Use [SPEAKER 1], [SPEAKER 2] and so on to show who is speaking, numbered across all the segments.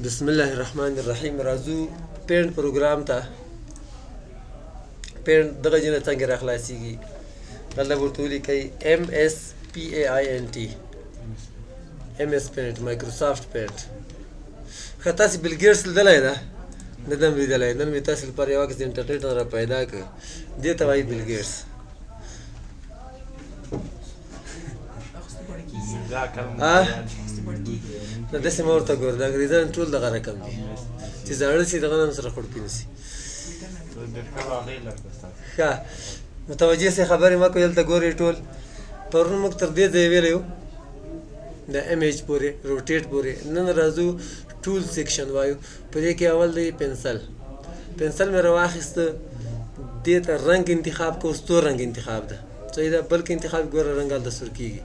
[SPEAKER 1] بسم الله الرحمن الرحیم. راځو پینټ پروګرام ته. پینټ دغه جنه څنګه را خلاصیږي؟ مطلب ورته ولیکئ MSPAINT MS پینټ، مایکروسافټ پینټ. ښه تاسې بل ګیټس لیدلی ده؟ نه ده مې لیدلی. نن مې تاسې لپاره یو عکس د انټرنېټ نه را پیدا کړ. دې ته وایي بل ګیټس. نو داسې مه ورته ګوره، د انګریزان ټول دغه رقم دي چې زاړه شي دغه نه سره خړپین شي. ښه متوجه سئ، خبرې مه کوئ. دلته ګورئ ټول پرون موږ تر دې ځایه ویلی یو د امیج پورې، روټیټ پورې. نن راځو ټول سیکشن وایو. په دې کې اول دی پنسل. پنسل مې راواخیسته، دې ته رنګ انتخاب کوو. ستور رنګ انتخاب ده، صحیح ده. بلکې انتخاب ګوره رنګ هلته سور کېږي.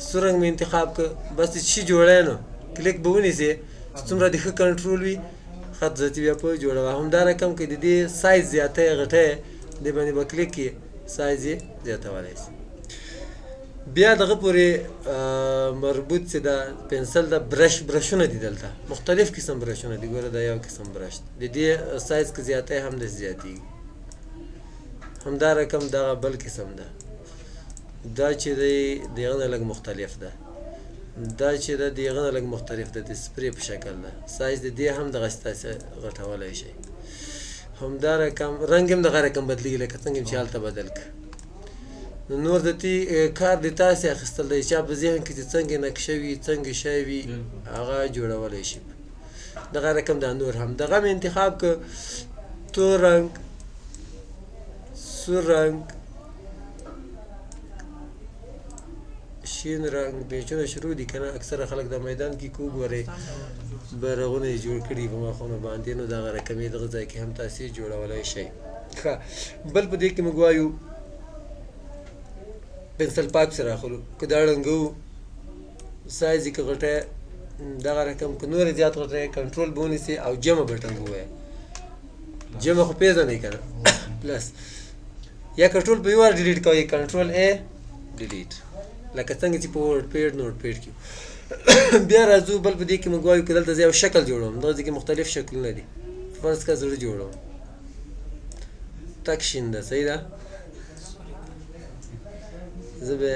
[SPEAKER 1] سور رنګ مې انتخاب که، بس چې شي جوړی نو کلیک به ونیسې. چې څومره د ښه کنټرول وي خط ذاتي بیا په جوړوه. همدا رقم که د دې سایز زیاتی غټی دې باندې به کلیک کړي، سایز یې زیاتولی شي. بیا دغه پورې مربوط چې د پنسل د برشونه دي. دلته مختلف قسم برشونه دي. ګوره دا یو قسم برش د دې سایز که زیاتی هم داسې زیاتېږي. همدا رقم دغه بل قسم ده. دا چې دی دغه نه لږ مختلف ده. دا چې ده دغه نه لږ مختلف ده، د سپری په شکل ده. سایز د دې هم دغسې تاسې غټولی شئ. همدا رقم رنګ هم دغه رقم بدلېږي لکه څنګه چې هلته بدل کړه. نو نور د دې کار د تاسې اخیستل دی. چا په ذهن کې چې څنګه نقشه وي، څنګه شی وي، هغه جوړولی شي. دغه رقم دا نور هم. دغه مې انتخاب که تور رنګ، سور رنګ، شین رنګ. بیچونه شروع دي که نه؟ اکثره خلک د میدان کې که وګورئ بیرغونه یې جوړ کړي په مخونو باندې. نو دغه رقم یې دغه ځای کې هم تاسې جوړولی شئ. ښه بل په دې کې موږ وایو پنسل پاک پسې راخلو. که دا ړنګوو سایز یې که غټی دغه رقم، که نور یې زیات غټی کنټرول به ونیسئ او جمع بټن به ووایئ. جمع خو پېژنئ که نه؟ پلس یا کنټرول په یو وار ډیلیټ کوئ، کنټرول A ډیلیټ، لکه څنګه چې په ورډ پیډ نوټ پیډ کې. بیا راځو بل په دې کې موږ وایو که دلته زه یو شکل جوړوم. دغه ځای کې مختلف شکلونه دي. فرض کړه زړه جوړوم، تک شین ده، صحیح ده. زه به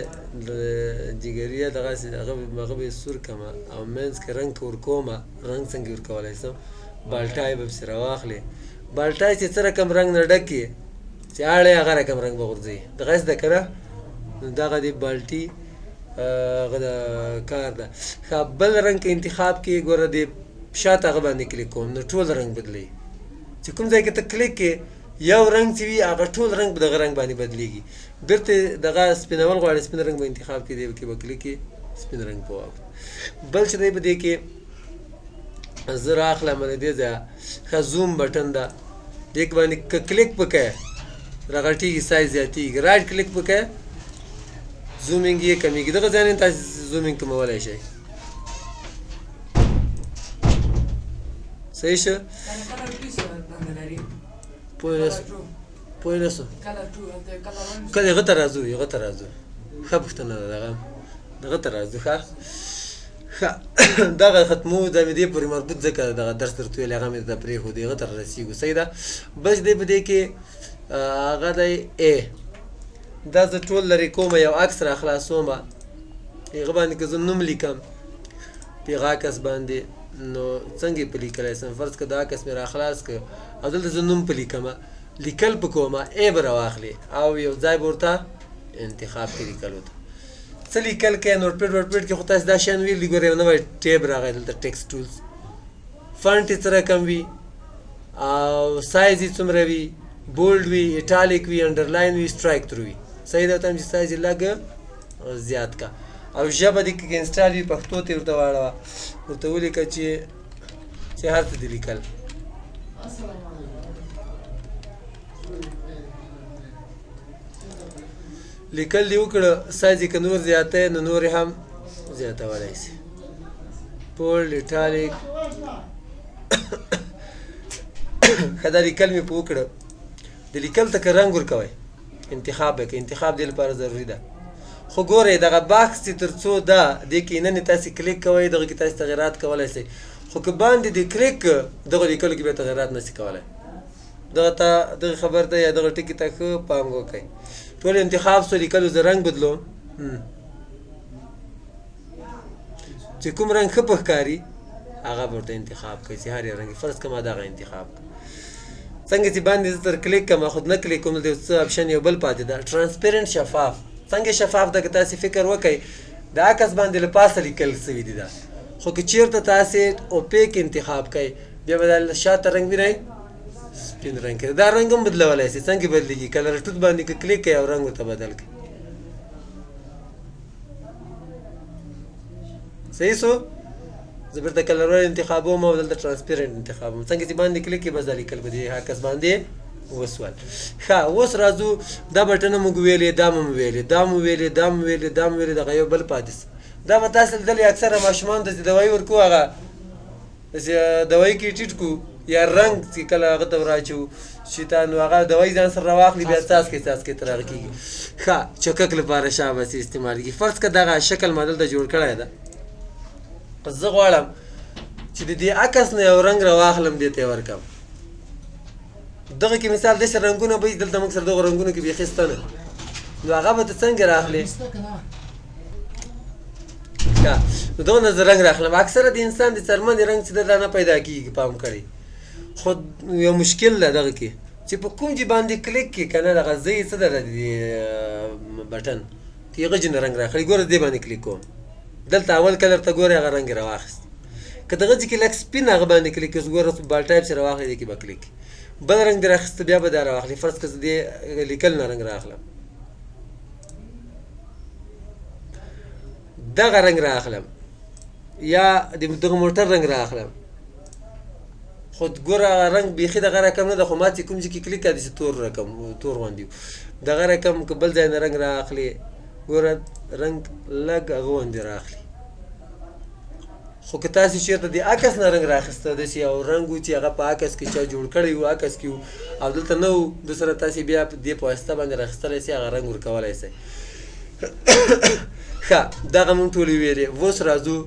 [SPEAKER 1] جګریه دغسې هغه به یې سور کړمه او منځ کې رنګ که ورکومه. رنګ څنګه ورکولی شم؟ بالټای به پسې راواخلې. بالټای چې څه رقم رنګ نه ډک کړي چې اړی هغه رقم رنګ به غورځوي. دغسې ده که نه؟ نو دغه د بالټي هغه د کار ده. ښه بل رنګ که انتخاب کړي، ګوره د شاته هغه باندې کلیک کوم نو ټول رنګ بدلوي. چې کوم ځای کې ته کلیک کړې یو رنګ چې وي هغه ټول رنګ په دغه رنګ باندې بدلېږي. بېرته دغه سپینول غواړې، سپین رنګ به انتخاب کړي، دی کې به کلیک کړي سپین رنګ به واخلي. بل چې دی په دې کې زه رااخلم د دې ځایه. ښه زوم بټن ده، دې کې باندې که کلیک په کوې راغټېږي، سایز زیاتېږي. رایټ کلیک په کوې زومینګ یې کمیږي. دغه ځای نه تاسې زومینګ کمولی شئ. صحیح شه؟ پوه نه شو؟ کله هغه ته راځو، هغه ته راځو. ښه پوښتنه ده. دغه ته راځو. ښه دغه ختمو دا مې دې پورې مربوط ځکه دغه درس درته ویلی هغه مې درته پرېښودی. هغه ته رارسېږو، صحیح ده. بس دی په دې کې هغه دی A. دا زه ټول لرې کومه، یو عکس را خلاصومه. هغه باندې که زه نوم لیکم په هغه عکس باندې، نو څنګه یې په لیکلی شم؟ فرض که دا عکس مې را خلاص کړ او دلته زه نوم په لیکمه، لیکل په کومه A به راواخلې او یو ځای به ورته انتخاب کړي لیکلو ته. څه لیکل کوې؟ نوټ پیډ وټ پیډ کې خو تاسې دا شیان ویل دي. ګورئ یو نوی ټیب راغی دلته، ټیکسټ ټولز. فنټ یې څه رقم وي او سایز یې څومره وي، بولډ وي، ایټالیک وي، انډرلاین وي، سټرایک تھرو وي. صحیح ده. ته هم چې سایز یې لږ زیات که. او ژبه دې که انسټال وي پښتو ته ورته واړوه، ورته ولیکه چې هر څه دې لیکل. لیکل دې وکړه، سایز یې که نور زیاتی نو نور یې هم زیاتولی شي. بولډ، ایټالیک. ښه دا لیکل مې په وکړه. د لیکل ته که رنګ ورکوئ انتخاب به کوئ. انتخاب دې لپاره ضروري ده. خو ګورئ دغه باکس چې تر څو ده دې کې نن تاسې کلیک کوئ، دغه کې تاسې تغیرات کولی شئ. خو که باندې دې کلیک دغه لیکلو کې بیا تغیرات نشي کولی. دغه خبر ته یا دغه ټکي ته ښه پام وکړئ. ټول انتخاب سو لیکلو زه رنګ بدلوم چې کوم رنګ ښه په ښکاري هغه به ورته انتخاب کوئ چې هر یو رنګ فرض کړه ما دغه انتخاب کړه. څنګه چې باندې زه تر کلیک کوم خود نه کلیک کوم دلته څه اپشن یو بل پاتې ده ټرانسپیرنټ شفاف. څنګه شفاف ده که تاسې فکر وکئ د عکس باندې له پاسه لیکل سوي دي دا، خو که چېرته تاسې اوپیک انتخاب کوئ بیا به دا شاته رنګ وینئ سپین رنګ کوي. دا رنګ هم بدلولی شي. څنګه بدلېږي؟ کلر ټوت باندې که کلیک کوئ او رنګ ورته بدل کړئ. صحیح سو؟ زه بیرته کلرونه انتخابوم او دلته ټرانسپیرنټ انتخابوم. څنګه چې باندې کلیک کړئ بس دا لیکل به دې عکس باندې وسول. ښه اوس راځو دا بټنه موږ ویلې دا مو ویلې دا مو ویلې دا مو ویلې دا مو ویلې دغه یو بل پاتې څه دا به تاسو لیدلې اکثره ماشومانو ته چې دوايي ورکو هغه داسې دوايي کې ټیټ کړو یا رنګ چې کله هغه ته ورواچوو شیطان نو هغه دوايي ځان سره راواخلي بیا څاڅکې تر هغه کېږي. ښه چکک لپاره شاباسي استعمالېږي. فرض که دغه شکل ما دلته جوړ کړی ده زه غواړم چې د دې عکس نه یو رنګ راواخلم دې ته یې ورکړم. دغه کې مثال داسې رنګونه به دلته موږ سره دغه رنګونو کې بیخي شته نه نو هغه به ته څنګه راخلې نو دغه نه زه رنګ راخلم. اکثره د انسان د څرمنې رنګ چې دا نه پیدا کېږي پام کړئ. خو یو مشکل ده دغه کې چې په کوم ځای باندې کلیک کړي که نه دغه ځای څه ده د بټن چې هغه جنه رنګ راخلي. ګوره دې باندې کلیک کوم دلته اول کلر ته ګورئ هغه رنګ یې راواخیست. که دغه ځای کې لږ سپین هغه باندې کلیک کړئ ګوره بال ټایپ چې راواخلي دې کې به کلیک بل رنګ دې راخیسته بیا به دا راواخلي. فرض که زه دې لیکل نه رنګ راخلم دغه رنګ راخلم یا دغه موټر رنګ راخلم خو ګوره رنګ بیخي دغه رقم نه ده خو ما چې کوم ځای کې کلیک کړه داسې تور غوندې دغه رقم که بل ځای نه رنګ راخلي ګوره رنګ لږ هغه غوندې راخلي. خو که تاسې چېرته د عکس نه رنګ راخیسته داسې یو رنګ و چې هغه په عکس کې چا جوړ کړی و عکس کې و او دلته نه و د سره تاسې بیا دې په واسطه باندې راخیستلی شئ هغه رنګ ورکولی شئ. ښه دغه موږ ټولې ویلې. اوس راځو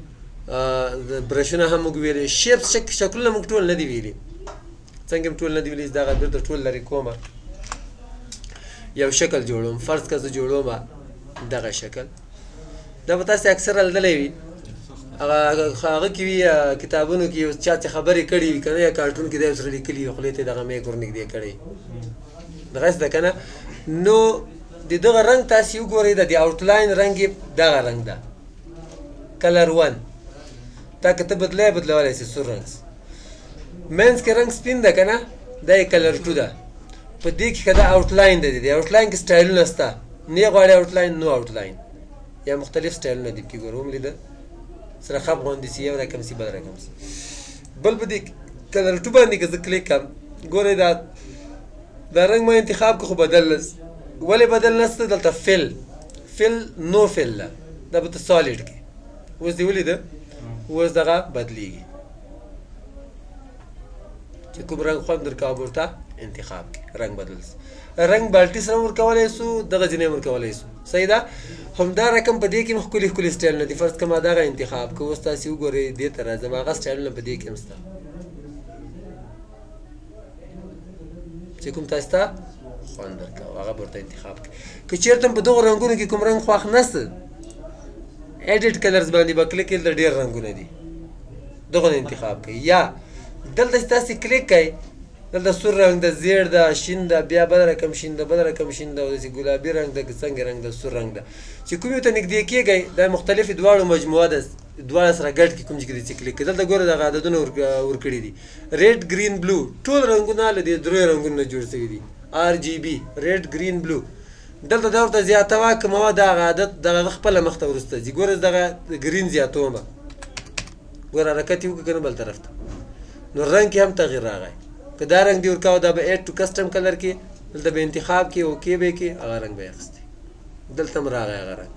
[SPEAKER 1] برشونه هم موږ ویلې. شیپس شکلونه موږ ټول نه دي ویلي. څنګه هم ټول نه دي ویلي دغه بېرته ټول لرې کومه یو شکل جوړوم. فرض که زه جوړوم دغه شکل دا به تاسې اکثره لیدلی وي هغه کې وي کتابونو کې یو چا چې خبرې کړي وي که نه یا کارټون کې دا یو سره لیکلي وي خولې ته یې دغه میک ورنږدې کړی دغسې ده که نه نو د دغه رنګ تاسې وګورئ د آوټلاین رنګ یې دغه رنګ ده کلر 1 تا که ته بدلولی شې سور رنګ منځ کې رنګ سپین ده که نه دا یې کلر 2 ده. په دې کې که دا آوټلاین ده د آوټلاین کې سټایلونه شته نه غواړي آوټلاین نو آوټلاین یا مختلف سټایلونه دي پکې ګوره وملیده سره خپ غوندې سي یو رقم سي بل رقم سي بل په دې کلر 2 باندې که زه کلیک کړم ګورئ دا رنګ ما انتخاب کړو خو بدل نس ولې بدل نسته دلته فل نو فل ده دا به ته سالډ کې اوس دې ولیده اوس دغه بدلیږي چې کوم رنګ خوند درکوه به ورته انتخاب کې رنګ بدل سي. رنګ بالټي سره ورکولی سو دغه ځینې ورکولی سو صحیح ده. همدا رقم په دې کې هم ښکلي ښکلي سټایلونه دي. فرض که ما دغه انتخاب که اوس تاسې وګورئ دې ته راځم هغه سټایلونه په دې کې هم شته چې کوم تاسې ته خوند درکوه هغه به ورته انتخاب کړي. که چېرته هم په دغو رنګونو کې کوم رنګ خوښ نشته ایډیټ کلرز باندې به کلیک کړئ دلته ډېر رنګونه دي دغه نه انتخاب کړئ یا دلته چې تاسې کلیک کړئ دلته سور رنګ ده زیړ ده شین ده بیا بل رقم شین ده بل رقم شین ده او داسې ګلابي رنګ ده که څنګه رنګ ده سور رنګ ده چې کوم یو ته نږدې کېږئ دا مختلفې دواړو مجموعه ده دواړه سره ګډ کړي کوم چې چې کلیک کړئ دلته ګوره دغه عددونه ورکړي دي ریډ ګرین بلو ټول رنګونه له دې دریو رنګونو نه جوړ شوي دي RGB ریډ ګرین بلو. دلته دا ورته زیاتوه که موه دغه عدد دغه خپله مخته وروسته ځي ګوره دغه ګرین زیاتومه ګوره حرکت یې وکړه که نه بل طرف ته نو رنګ کې هم تغییر راغی. که دا رنګ دې ورکوه دا به ایډ ټو کسټم کلر کې دلته به انتخاب کې اوکې به یې کې هغه رنګ به یې اخیستی دلته هم راغی هغه رنګ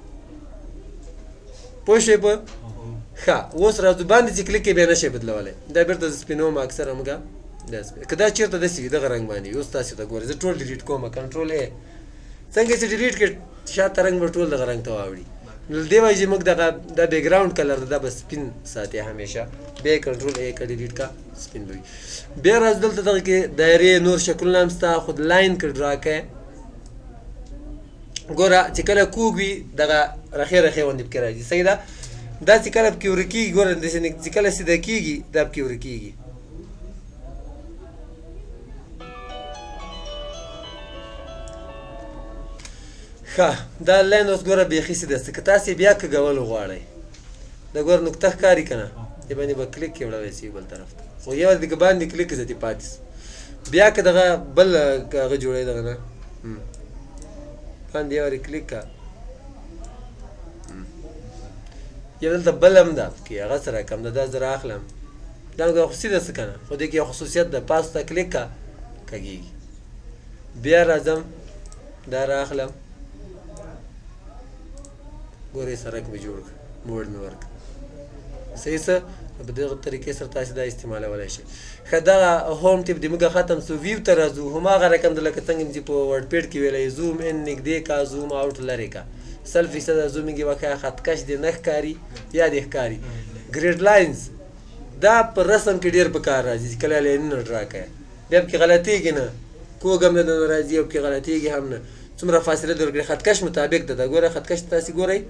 [SPEAKER 1] پوه شوې په ښه. اوس راځو باندې چې کلیک کې بیا نه شئ بدلولی دا بېرته زه سپینوم اکثر همګه دا که دا چېرته داسې وي دغه رنګ باندې اوس تاسې ته ګورئ زه ټول ډیلیټ کوم کنټرول څنګه چې ډیلیټ کړې شاته رنګ به ټول دغه رنګ ته واوړي نو دې وجې موږ دغه دا بیکګراوند کلر دا به سپین ساتي همیشه بیا کنټرول ای که ډیلیټ کا سپین به وي بیا راځو دلته دغه کې دایرې نور شکلونه هم شته خو د لاین که ډرا کوې ګوره چې کله کوږ وي دغه رخې رخې غوندې پکې راځي صحیح ده دا چې کله پکې ورک کېږي ګوره داسې چې کله سیده کېږي دا پکې ورک کېږي ښه دا لاین اوس ګوره بیخي سیده څه که تاسې بیا کږول غواړئ دا ګوره نقطه ښکاري که نه دې باندې به کلیک کې وړوی شي بل طرف ته خو یو دې باندې کلیک ځتې پاتې بیا که دغه بل هغه جوړوي دغه نه باندې یو کلیک کا یو دلته بل هم ده کې هغه سره کم ده دا زه رااخلم دا نو خو سیده څه که نه خو دې کې یو خصوصیت ده پاس ته کلیک کا کږېږي بیا راځم دا رااخلم ګورئ سرک مې جوړ کړ موډ مې ورکړ صحیح څه په دغه طریقې سره تاسې دا استعمالولی شئ ښه دغه هوم ټیپ د موږ ختم سو ویو ته راځو هماغه رقم د لکه څنګه چې په ورډ پیډ کې ویلی زوم ان نږدې کا زوم آوټ لرې کا 100% زومینګ یې وښیه خطکش دې نه ښکاري یا دې ښکاري ګریډ لاینز دا په رسم کې ډېر په کار راځي چې کله لاینونه ډرا کوې بیا پکې غلطېږي نه کوږ هم نه راځي او پکې غلطېږي هم نه څومره فاصله در کړې خطکش مطابق ده دا ګوره خطکش تاسې ګورئ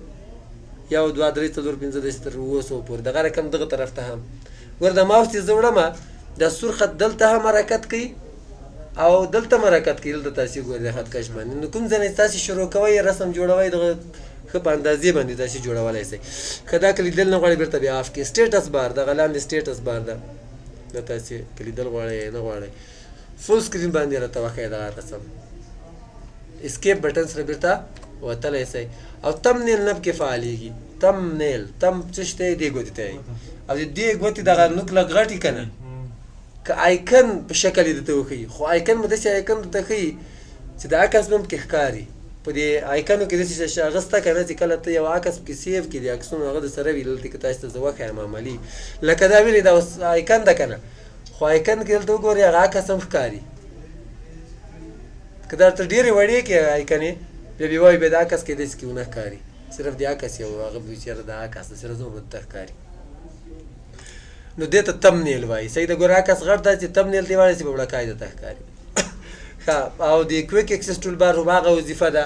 [SPEAKER 1] یو دوه درې څلور پنځه داسې تر اووه سوه پورې دغه رقم دغه طرف ته هم ګوره د ماوس چې زه وړمه دا سور خط دلته هم حرکت کوي او دلته هم حرکت کوي دلته تاسې ګورئ د خطکش باندې نو کوم ځای نه چې تاسې شروع کوئ رسم جوړوئ دغه ښه په اندازې باندې تاسې جوړولی شئ که دا که لیدل نه غواړئ بېرته بیا آف کړئ سټیټس بار دغه لاندې سټیټس بار ده دا تاسې که لیدل غواړئ نه غواړئ فول سکرین باندې راته وښیه دغه رسم اسکیپ بټن سره بېرته وتلی شئ او تم نیل نه پکې فعالېږي تم نیل تم څه شته دې ګوتې ته وایي او د دې ګوتې دغه نوک لږ غټ که نه که آیکن په شکل یې درته وښیي خو آیکن به داسې آیکن درته ښیي چې د عکس به هم پکې ښکاري په دې آیکنو کې داسې هغه شته که نه چې کله ته یو عکس پکې سیف کړي د عکسونو هغه د سره وي دلته کې تاسو ته زه وښیم عملي لکه دا ویلې دا اوس آیکن ده که نه خو آیکن کې دلته وګورئ هغه عکس هم ښکاري که درته ډېرې وړې کړې آیکنې بیا بیا وایي بیا د عکس کې داسې کې ونه ښکاري صرف د عکس یو هغه به چېرې د عکس ده صرف زموږ ته ښکاري نو دې ته تم نیل وایي صحیح ده ګوره عکس غټ ده چې تم نیل ته یې واړی چې په وړکای درته ښکاري ښه او د کویک اکسس ټول بار هم هغه وظیفه ده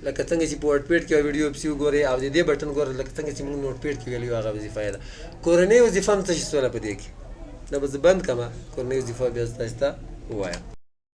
[SPEAKER 1] لکه څنګه چې په ورډ پیډ کې ویډیو پسې وګورئ او د دې بټن ګورئ لکه څنګه چې موږ نوټ پیډ کې ویلي هغه وظیفه یې ده کورنۍ وظیفه هم څه شي سوله په دې کې دا به زه بند کړمه کورنۍ وظیفه بیا زه تاسو ته ووایم